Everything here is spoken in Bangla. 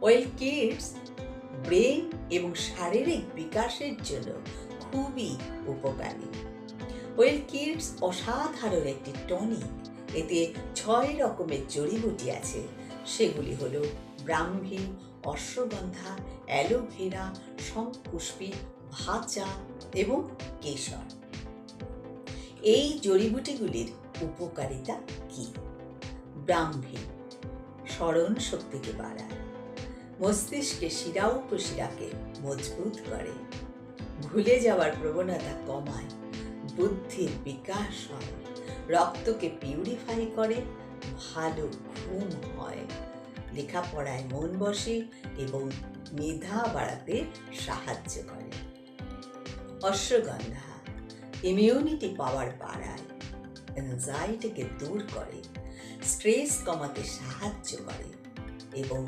ওয়েল কিডস ব্রেন এবং শারীরিক বিকাশের জন্য খুবই উপকারী। ওয়েল কিডস অসাধারণ একটি টনিক। এতে 6 রকমের জড়িবুটি আছে। সেগুলি হলো ব্রাহ্মী, অশ্বগন্ধা, অ্যালোভেরা, শঙ্খপুষ্পী, ভাজা এবং কেশর। এই জড়িবুটিগুলির উপকারিতা কি? ব্রাহ্মী স্মরণ শক্তিকে বাড়ায়, মস্তিষ্কে শিরা উপশিরাকে মজবুত করে, ভুলে যাওয়ার প্রবণতা কমায়, বুদ্ধির বিকাশ হয়, রক্তকে পিউরিফাই করে, ভালো ঘুম হয়, লেখাপড়ায় মন বসে এবং মেধা বাড়াতে সাহায্য করে। অশ্বগন্ধা ইমিউনিটি পাওয়ার বাড়ায়, অ্যাংজাইটিকে দূর করে, স্ট্রেস কমাতে সাহায্য করে এবং